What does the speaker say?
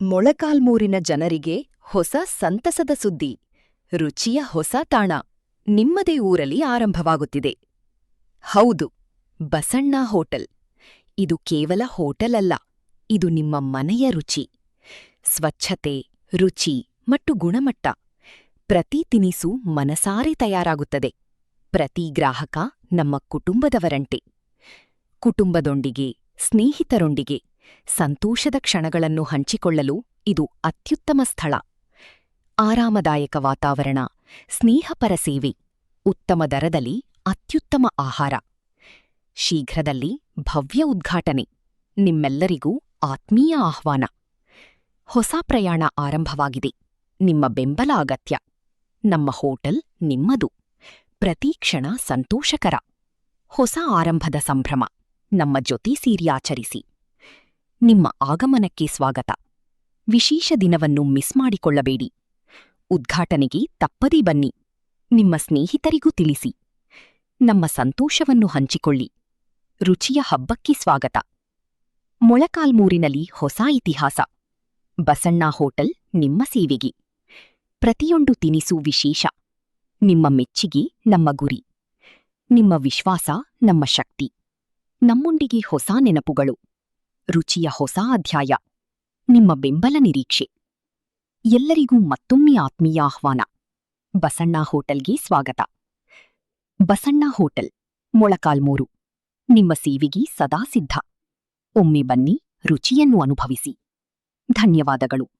ಮೊಳಕಾಲ್ಮೂರಿನ ಜನರಿಗೆ ಹೊಸ ಸಂತಸದ ಸುದ್ದಿ. ರುಚಿಯ ಹೊಸ ತಾಣ ನಿಮ್ಮದೇ ಊರಲ್ಲಿ ಆರಂಭವಾಗುತ್ತಿದೆ. ಹೌದು, ಬಸಣ್ಣ ಹೋಟೆಲ್. ಇದು ಕೇವಲ ಹೋಟೆಲ್ ಅಲ್ಲ, ಇದು ನಿಮ್ಮ ಮನೆಯ ರುಚಿ. ಸ್ವಚ್ಛತೆ, ರುಚಿ ಮತ್ತು ಗುಣಮಟ್ಟ. ಪ್ರತಿ ತಿನಿಸು ಮನಸಾರೆ ತಯಾರಾಗುತ್ತದೆ. ಪ್ರತಿ ಗ್ರಾಹಕ ನಮ್ಮ ಕುಟುಂಬದವರಂತೆ. ಕುಟುಂಬದೊಂದಿಗೆ, ಸ್ನೇಹಿತರೊಂದಿಗೆ ಸಂತೋಷದ ಕ್ಷಣಗಳನ್ನು ಹಂಚಿಕೊಳ್ಳಲು ಇದು ಅತ್ಯುತ್ತಮ ಸ್ಥಳ. ಆರಾಮದಾಯಕ ವಾತಾವರಣ, ಸ್ನೇಹಪರ ಸೇವೆ, ಉತ್ತಮ ದರದಲ್ಲಿ ಅತ್ಯುತ್ತಮ ಆಹಾರ. ಶೀಘ್ರದಲ್ಲಿ ಭವ್ಯ ಉದ್ಘಾಟನೆ. ನಿಮ್ಮೆಲ್ಲರಿಗೂ ಆತ್ಮೀಯ ಆಹ್ವಾನ. ಹೊಸ ಪ್ರಯಾಣ ಆರಂಭವಾಗಿದೆ. ನಿಮ್ಮ ಬೆಂಬಲ ಅಗತ್ಯ. ನಮ್ಮ ಹೋಟೆಲ್ ನಿಮ್ಮದು. ಪ್ರತಿ ಕ್ಷಣ ಸಂತೋಷಕರ. ಹೊಸ ಆರಂಭದ ಸಂಭ್ರಮ. ನಮ್ಮ ಜೊತೆ ಸೇರಿ ಆಚರಿಸಿ. ನಿಮ್ಮ ಆಗಮನಕ್ಕೆ ಸ್ವಾಗತ. ವಿಶೇಷ ದಿನವನ್ನು ಮಿಸ್ ಮಾಡಿಕೊಳ್ಳಬೇಡಿ. ಉದ್ಘಾಟನೆಗೆ ತಪ್ಪದೇ ಬನ್ನಿ. ನಿಮ್ಮ ಸ್ನೇಹಿತರಿಗೂ ತಿಳಿಸಿ. ನಮ್ಮ ಸಂತೋಷವನ್ನು ಹಂಚಿಕೊಳ್ಳಿ. ರುಚಿಯ ಹಬ್ಬಕ್ಕೆ ಸ್ವಾಗತ. ಮೊಳಕಾಲ್ಮೂರಿನಲ್ಲಿ ಹೊಸ ಇತಿಹಾಸ. ಬಸಣ್ಣ ಹೋಟೆಲ್ ನಿಮ್ಮ ಸೇವೆಗೆ. ಪ್ರತಿಯೊಂದು ತಿನಿಸು ವಿಶೇಷ. ನಿಮ್ಮ ಮೆಚ್ಚಿಗೆ ನಮ್ಮ ಗುರಿ. ನಿಮ್ಮ ವಿಶ್ವಾಸ ನಮ್ಮ ಶಕ್ತಿ. ನಮ್ಮೊಂದಿಗೆ ಹೊಸ ನೆನಪುಗಳು. ರುಚಿಯ ಹೊಸ ಅಧ್ಯಾಯ. ನಿಮ್ಮ ಬೆಂಬಲ ನಿರೀಕ್ಷೆ. ಎಲ್ಲರಿಗೂ ಮತ್ತೊಮ್ಮೆ ಆತ್ಮೀಯ ಆಹ್ವಾನ. ಬಸಣ್ಣ ಹೋಟೆಲ್ಗೆ ಸ್ವಾಗತ. ಬಸಣ್ಣ ಹೋಟೆಲ್, ಮೊಳಕಾಲ್ಮೂರು. ನಿಮ್ಮ ಸೇವೆಗೆ ಸದಾ ಸಿದ್ಧ. ಒಮ್ಮೆ ಬನ್ನಿ, ರುಚಿಯನ್ನು ಅನುಭವಿಸಿ. ಧನ್ಯವಾದಗಳು.